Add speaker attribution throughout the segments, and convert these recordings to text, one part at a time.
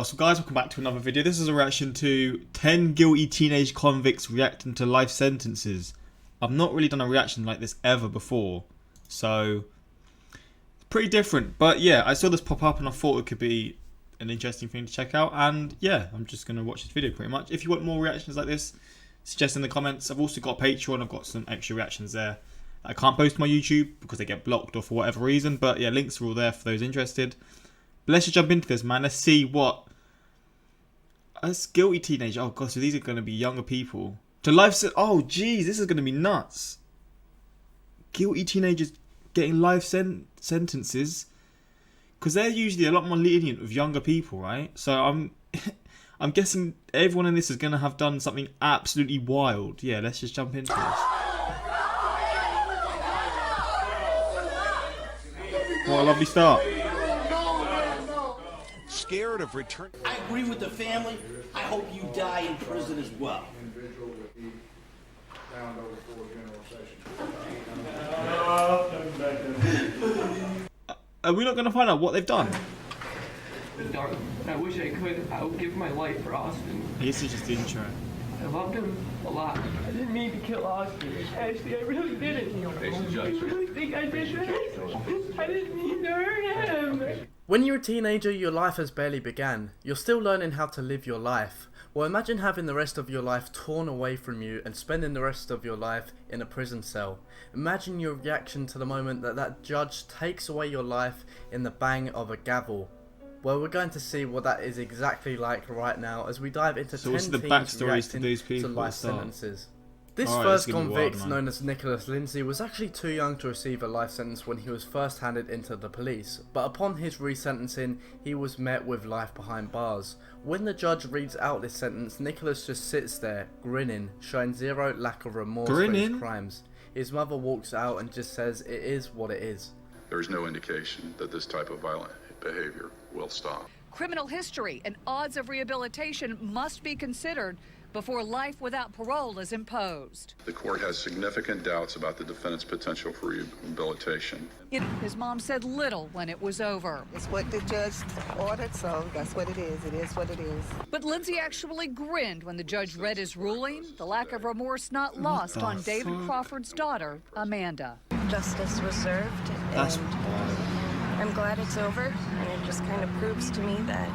Speaker 1: So guys, welcome back to another video. This is a reaction to 10 guilty teenage convicts reacting to life sentences. I've not really done a reaction like this ever before, so it's pretty different. But yeah, I saw this pop up and I thought it could be an interesting thing to check out, and yeah, I'm just going to watch this video pretty much. If you want more reactions like this, suggest in the comments. I've also got Patreon, I've got some extra reactions there. I can't post my YouTube because they get blocked or for whatever reason, but yeah, links are all there for those interested. But let's just jump into this, man. Let's see what us guilty teenage. Oh god, so these are going to be younger people. To life. Oh geez, this is going to be nuts. Guilty teenagers getting life sentences, because they're usually a lot more lenient with younger people, right? So I'm guessing everyone in this is going to have done something absolutely wild. Yeah, let's just jump into this. What a lovely start.
Speaker 2: Scared of return.
Speaker 3: I agree with the family. I hope you die in prison as well.
Speaker 1: Are we not going to find out what they've done?
Speaker 4: Darn, I wish I could. I would give my life for Austin.
Speaker 1: This is just the intro.
Speaker 4: I loved him a lot. I didn't mean to kill Austin. Actually, I really didn't. I really think I did that. I didn't mean to hurt him.
Speaker 5: When you're a teenager, your life has barely begun. You're still learning how to live your life. Well, imagine having the rest of your life torn away from you and spending the rest of your life in a prison cell. Imagine your reaction to the moment that judge takes away your life in the bang of a gavel. Well, we're going to see what that is exactly like right now as we dive into 10
Speaker 1: what's the
Speaker 5: teens
Speaker 1: backstories to these
Speaker 5: reacting
Speaker 1: people
Speaker 5: to life sentences. This
Speaker 1: Alright,
Speaker 5: first
Speaker 1: this is gonna be
Speaker 5: convict,
Speaker 1: wild,
Speaker 5: known as Lindsay, was actually too young to receive a life sentence when he was first handed into the police, but upon his resentencing, he was met with life behind bars. When the judge reads out this sentence, Nicholas just sits there, grinning, showing zero lack of remorse for his crimes. His mother walks out and just says it is what it is.
Speaker 6: There is no indication that this type of violent behavior will stop.
Speaker 7: Criminal history and odds of rehabilitation must be considered before life without parole is imposed.
Speaker 6: The court has significant doubts about the defendant's potential for rehabilitation.
Speaker 7: His mom said little when it was over.
Speaker 8: It's what the judge ordered, so that's what it is. It is what it is.
Speaker 7: But Lindsay actually grinned when the judge read his ruling, the lack of remorse not lost on David Crawford's daughter, Amanda.
Speaker 9: Justice was served, and I'm glad it's over, and it just kind of proves to me that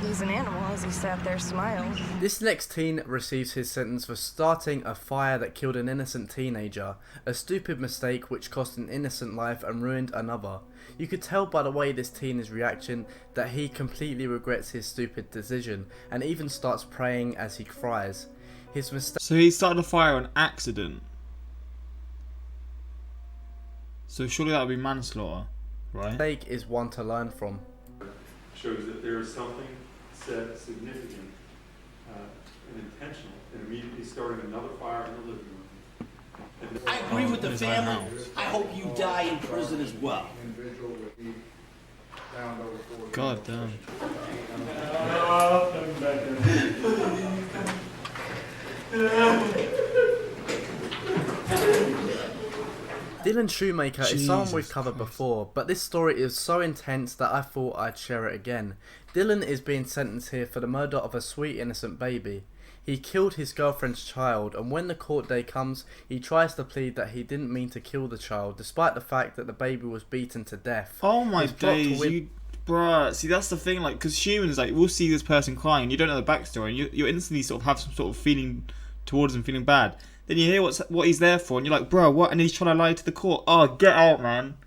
Speaker 9: he's an animal as he sat there smiling.
Speaker 5: This next teen receives his sentence for starting a fire that killed an innocent teenager, a stupid mistake which cost an innocent life and ruined another. You could tell by the way this teen is reacting that he completely regrets his stupid decision and even starts praying as he cries. His mistake.
Speaker 1: So he started a fire on accident. So surely that would be manslaughter, right?
Speaker 5: Mistake is one to learn from.
Speaker 10: Shows that there is something significant and intentional in immediately starting another fire in the living room.
Speaker 3: I agree with the family. I hope you die in prison as well.
Speaker 1: God damn.
Speaker 5: Dylan Shoemaker is someone we've covered
Speaker 1: Christ.
Speaker 5: before, but this story is so intense that I thought I'd share it again. Dylan is being sentenced here for the murder of a sweet innocent baby. He killed his girlfriend's child, and when the court day comes, he tries to plead that he didn't mean to kill the child, despite the fact that the baby was beaten to death.
Speaker 1: Oh my days, you... Bruh, see that's the thing, like, because humans, like, we'll see this person crying, and you don't know the backstory, and you instantly sort of have some sort of feeling towards him, feeling bad. Then you hear what he's there for, and you're like, bro, what? And he's trying to lie to the court. Oh, get out, man.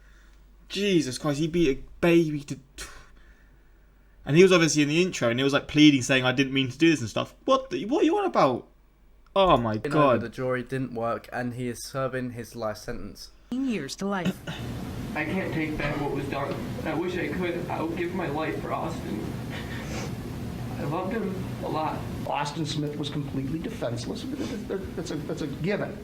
Speaker 1: Jesus Christ, he beat a baby to... And he was obviously in the intro, and he was like pleading, saying, I didn't mean to do this and stuff. What are you on about? Oh my god.
Speaker 5: The jury didn't work, and he is serving his life sentence.
Speaker 9: Years to life.
Speaker 4: I can't take back what was done. I wish I could. I would give my life for Austin. I loved him a lot.
Speaker 11: Austin Smith was completely defenseless. That's a given.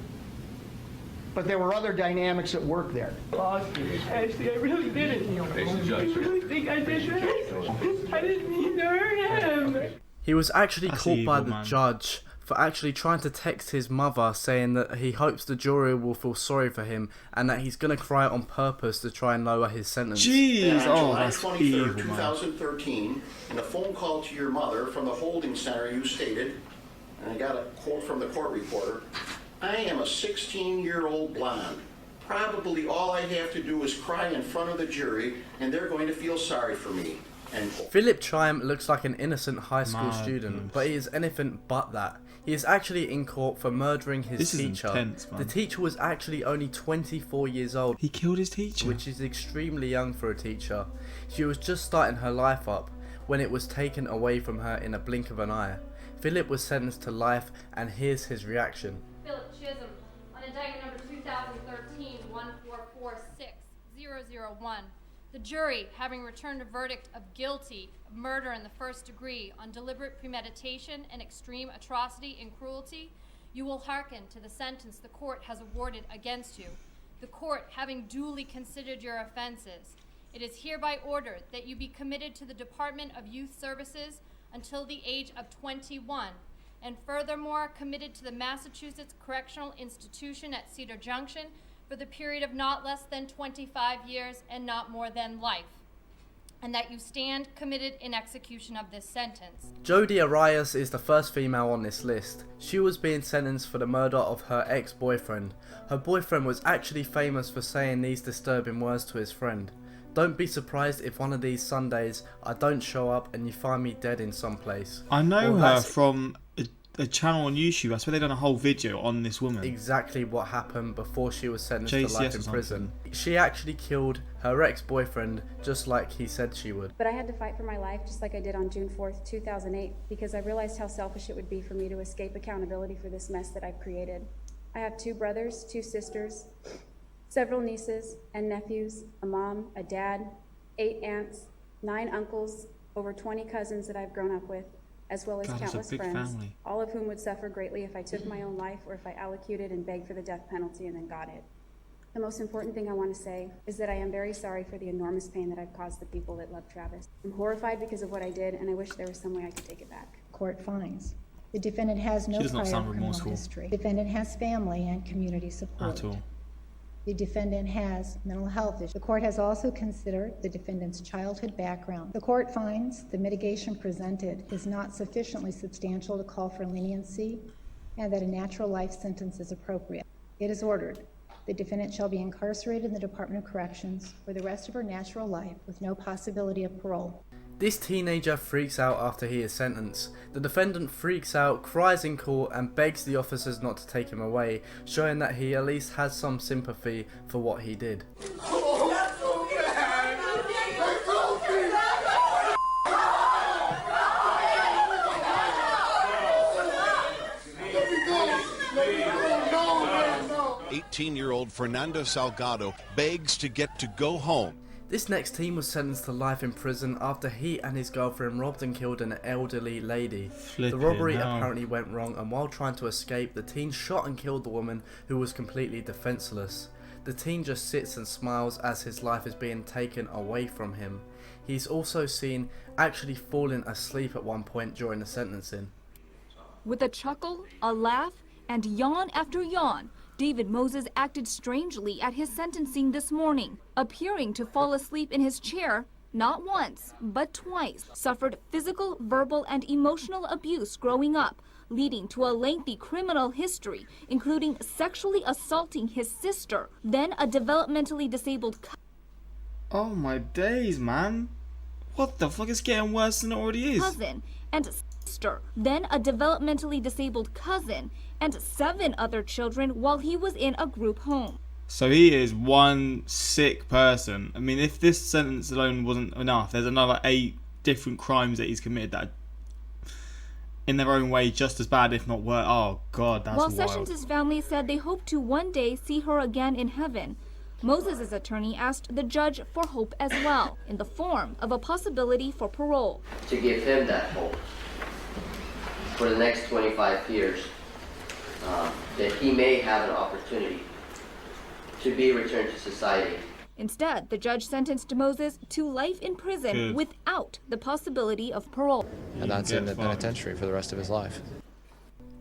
Speaker 11: But there were other dynamics at work there.
Speaker 4: Austin, actually, I really didn't. I really think I did that. I didn't mean to hurt him.
Speaker 5: He was actually caught by the judge for actually trying to text his mother saying that he hopes the jury will feel sorry for him and that he's going to cry on purpose to try and lower his sentence.
Speaker 1: Jeez,
Speaker 11: And on July
Speaker 1: that's
Speaker 11: 23rd,
Speaker 1: evil, man.
Speaker 11: 2013, in a phone call to your mother from the holding center, you stated, and I got a quote from the court reporter, "I am a 16-year-old blonde. Probably all I have to do is cry in front of the jury, and they're going to feel sorry for me." End quote.
Speaker 5: Philip Chaim looks like an innocent high school
Speaker 1: Madness.
Speaker 5: student, but he is anything but that. He is actually in court for murdering his
Speaker 1: This is
Speaker 5: teacher.
Speaker 1: intense, man.
Speaker 5: The teacher was actually only 24 years old.
Speaker 1: He killed his teacher.
Speaker 5: Which is extremely young for a teacher. She was just starting her life up when it was taken away from her in a blink of an eye. Philip was sentenced to life, and here's his reaction.
Speaker 2: Philip Chisholm, on indictment number 2013-1446001. The jury, having returned a verdict of guilty of murder in the first degree on deliberate premeditation and extreme atrocity and cruelty, you will hearken to the sentence the court has awarded against you. The court, having duly considered your offenses, it is hereby ordered that you be committed to the Department of Youth Services until the age of 21, and furthermore committed to the Massachusetts Correctional Institution at Cedar Junction for the period of not less than 25 years and not more than life, and that you stand committed in execution of this sentence.
Speaker 5: Jodi Arias is the first female on this list. She was being sentenced for the murder of her ex-boyfriend. Her boyfriend was actually famous for saying these disturbing words to his friend. "Don't be surprised if one of these Sundays I don't show up and you find me dead in some place."
Speaker 1: I know
Speaker 5: Well,
Speaker 1: her
Speaker 5: that's
Speaker 1: from a channel on YouTube. I swear they've done a whole video on this woman.
Speaker 5: exactly what happened before she was sentenced to
Speaker 1: JCS
Speaker 5: life
Speaker 1: or
Speaker 5: in
Speaker 1: something.
Speaker 5: prison. She actually killed her ex-boyfriend just like he said she would.
Speaker 12: But I had to fight for my life just like I did on June 4th, 2008, because I realized how selfish it would be for me to escape accountability for this mess that I've created. I have 2 brothers, 2 sisters, several nieces and nephews, a mom, a dad, 8 aunts, 9 uncles, over 20 cousins that I've grown up with, as well as
Speaker 1: God, that's a
Speaker 12: countless
Speaker 1: big
Speaker 12: friends,
Speaker 1: family.
Speaker 12: all of whom would suffer greatly if I took my own life or if I allocated and begged for the death penalty and then got it. The most important thing I want to say is that I am very sorry for the enormous pain that I've caused the people that love Travis. I'm horrified because of what I did, and I wish there was some way I could take it back.
Speaker 13: Court finds the defendant has no
Speaker 1: She does not
Speaker 13: prior
Speaker 1: sound
Speaker 13: criminal
Speaker 1: remorseful.
Speaker 13: history. The defendant has family and community support.
Speaker 1: At all.
Speaker 13: The defendant has mental health issues. The court has also considered the defendant's childhood background. The court finds the mitigation presented is not sufficiently substantial to call for leniency and that a natural life sentence is appropriate. It is ordered the defendant shall be incarcerated in the Department of Corrections for the rest of her natural life with no possibility of parole.
Speaker 5: This teenager freaks out after he is sentenced. The defendant freaks out, cries in court and begs the officers not to take him away, showing that he at least has some sympathy for what he did.
Speaker 14: 18-year-old Fernando Salgado begs to get to go home.
Speaker 5: This next teen was sentenced to life in prison after he and his girlfriend robbed and killed an elderly lady. The robbery apparently went wrong, and while trying to escape, the teen shot and killed the woman, who was completely defenseless. The teen just sits and smiles as his life is being taken away from him. He's also seen actually falling asleep at one point during the sentencing.
Speaker 15: With a chuckle, a laugh, and yawn after yawn, David Moses acted strangely at his sentencing this morning, appearing to fall asleep in his chair not once, but twice, suffered physical, verbal, and emotional abuse growing up, leading to a lengthy criminal history, including sexually assaulting his sister, then a developmentally disabled
Speaker 1: Oh my days, man. What the fuck is getting worse than it already is?
Speaker 15: cousin, and sister, then a developmentally disabled cousin, and 7 other children while he was in a group home.
Speaker 1: So he is one sick person. I mean, if this sentence alone wasn't enough, there's another 8 different crimes that he's committed that are, in their own way, just as bad, if not worse. Oh God, that's
Speaker 15: While
Speaker 1: wild.
Speaker 15: Sessions' family said they hope to one day see her again in heaven, Moses' attorney asked the judge for hope as well, in the form of a possibility for parole.
Speaker 16: To give him that hope for the next 25 years, that he may have an opportunity to be returned to society.
Speaker 15: Instead, the judge sentenced Moses to life in prison
Speaker 17: Good.
Speaker 15: without the possibility of parole.
Speaker 17: And that's in the penitentiary for the rest of his life.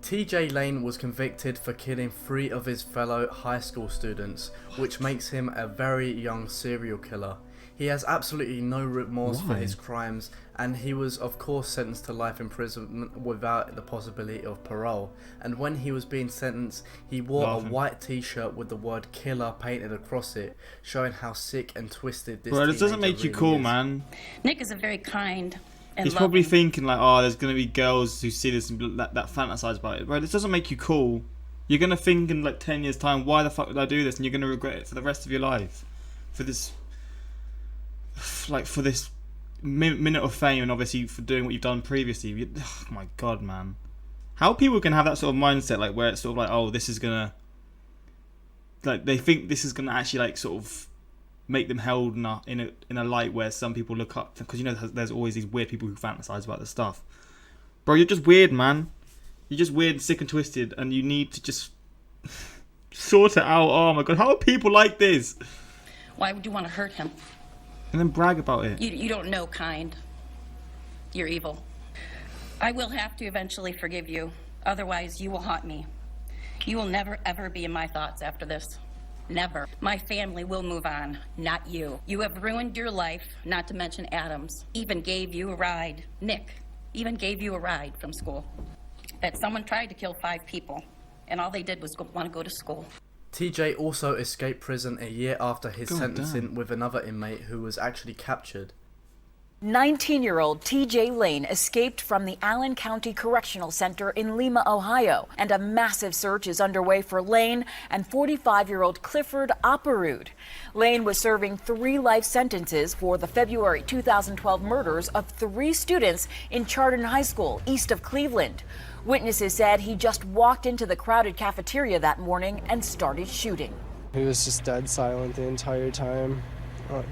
Speaker 5: TJ Lane was convicted for killing 3 of his fellow high school students, which makes him a very young serial killer. He has absolutely no remorse for his crimes, and he was of course sentenced to life imprisonment without the possibility of parole. And when he was being sentenced, he wore a white t-shirt with the word killer painted across it, showing how sick and twisted this
Speaker 1: Bro, this doesn't
Speaker 5: teenager
Speaker 1: make you
Speaker 5: really
Speaker 1: cool,
Speaker 5: is.
Speaker 1: man.
Speaker 17: Nick is a very kind and
Speaker 1: He's probably thinking like, oh, there's going to be girls who see this and that fantasize about it. Bro, this doesn't make you cool. You're going to think in like 10 years time, why the fuck did I do this? And you're going to regret it for the rest of your life. For this minute of fame, and obviously for doing what you've done previously. Oh my god, man. How people can have that sort of mindset, like where it's sort of like, oh, this is going to, like they think this is going to actually like sort of make them held in a light where some people look up, because you know there's always these weird people who fantasize about this stuff. Bro, you're just weird, man. You're just weird, sick and twisted, and you need to just sort it out. Oh my god, how are people like this?
Speaker 17: Why would you want to hurt him?
Speaker 1: And then brag about it.
Speaker 17: You don't know kind. You're evil. I will have to eventually forgive you. Otherwise, you will haunt me. You will never, ever be in my thoughts after this. Never. My family will move on, not you. You have ruined your life, not to mention Adam's. Even gave you a ride. Nick even gave you a ride from school. That someone tried to kill 5 people, and all they did was want to go to school.
Speaker 5: TJ also escaped prison a year after his sentencing with another inmate who was actually captured.
Speaker 18: 19-year-old TJ Lane escaped from the Allen County Correctional Center in Lima, Ohio, and a massive search is underway for Lane and 45-year-old Clifford Opperud. Lane was serving 3 life sentences for the February 2012 murders of 3 students in Chardon High School, east of Cleveland. Witnesses said he just walked into the crowded cafeteria that morning and started shooting.
Speaker 19: He was just dead silent the entire time.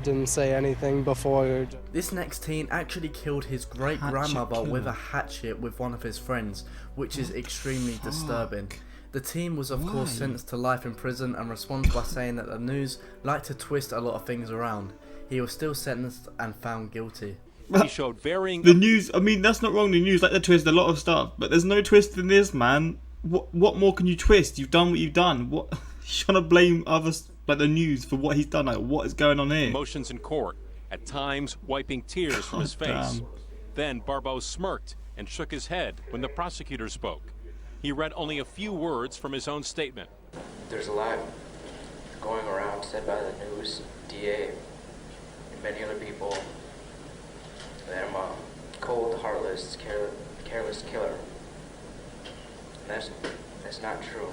Speaker 19: Didn't say anything before.
Speaker 5: This next teen actually killed his great-grandmother with a hatchet with one of his friends, which is extremely disturbing. The teen was of course sentenced to life in prison and responds by saying that the news like to twist a lot of things around. He was still sentenced and found guilty.
Speaker 20: He showed varying...
Speaker 1: The news, I mean, that's not wrong. The news like to twist a lot of stuff, but there's no twist in this, man. What more can you twist? You've done what you've done. What you're trying to blame others, like the news, for what he's done? Like, what is going on here?
Speaker 20: Emotions in court, at times wiping tears from his face.
Speaker 1: Damn.
Speaker 20: Then Barbeau smirked and shook his head when the prosecutor spoke. He read only a few words from his own statement.
Speaker 21: There's a lot going around said by the news, DA, and many other people that I'm a cold, heartless, careless killer. And that's not true.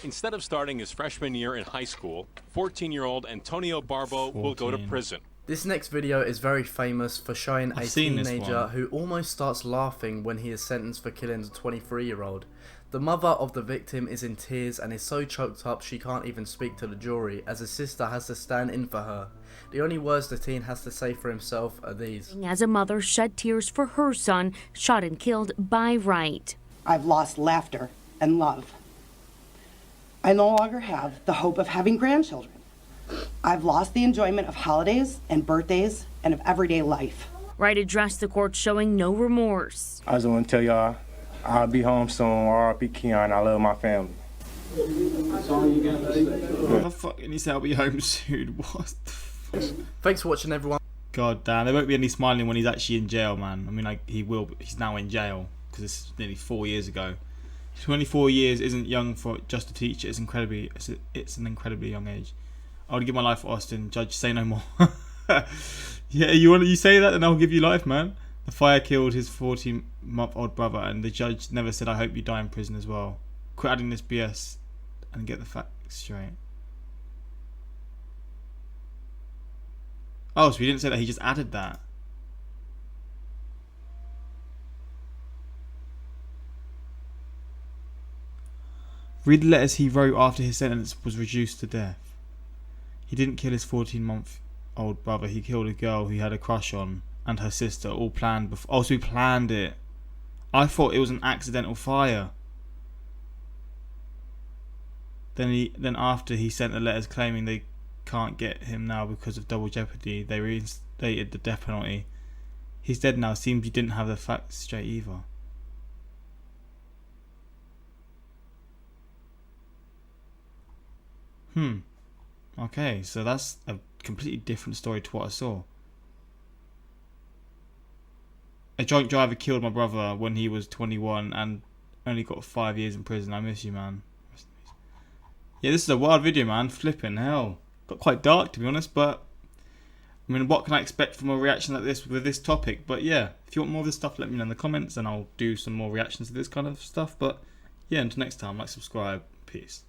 Speaker 20: Instead of starting his freshman year in high school, 14-year-old Antonio Barbeau will go to prison.
Speaker 5: This next video is very famous for showing a teenager who almost starts laughing when he is sentenced for killing a 23-year-old. The mother of the victim is in tears and is so choked up she can't even speak to the jury, as his sister has to stand in for her. The only words the teen has to say for himself are these.
Speaker 22: As a mother shed tears for her son, shot and killed by Wright.
Speaker 23: I've lost laughter and love. I no longer have the hope of having grandchildren. I've lost the enjoyment of holidays and birthdays and of everyday life.
Speaker 22: Wright addressed the court showing no remorse.
Speaker 24: I just want to tell y'all, I'll be home soon. R.I.P. Keon. I love my family.
Speaker 1: What the fuck? And he said I'll be home soon. What the fuck?
Speaker 5: Thanks for watching, everyone.
Speaker 1: God damn, there won't be any smiling when he's actually in jail, man. I mean, like, he will, but he's now in jail because it's nearly 4 years ago. 24 years isn't young for just a teacher. It's an incredibly young age. I would give my life for Austin. Judge, say no more. Yeah, you say that, and I'll give you life, man. The fire killed his 14-month-old brother, and the judge never said, "I hope you die in prison as well." Quit adding this BS and get the facts straight. Oh, so he didn't say that. He just added that. Read the letters he wrote after his sentence was reduced to death. He didn't kill his 14-month-old brother. He killed a girl he had a crush on and her sister, all planned before. Oh, so he planned it. I thought it was an accidental fire. Then after he sent the letters claiming they can't get him now because of double jeopardy, they reinstated the death penalty. He's dead now. Seems he didn't have the facts straight either. Okay, so that's a completely different story to what I saw. A drunk driver killed my brother when he was 21 and only got 5 years in prison. I miss you, man. Yeah, this is a wild video, man. Flipping hell. Got quite dark, to be honest, but I mean, what can I expect from a reaction like this with this topic? But yeah, if you want more of this stuff, let me know in the comments and I'll do some more reactions to this kind of stuff. But yeah, until next time, like, subscribe. Peace.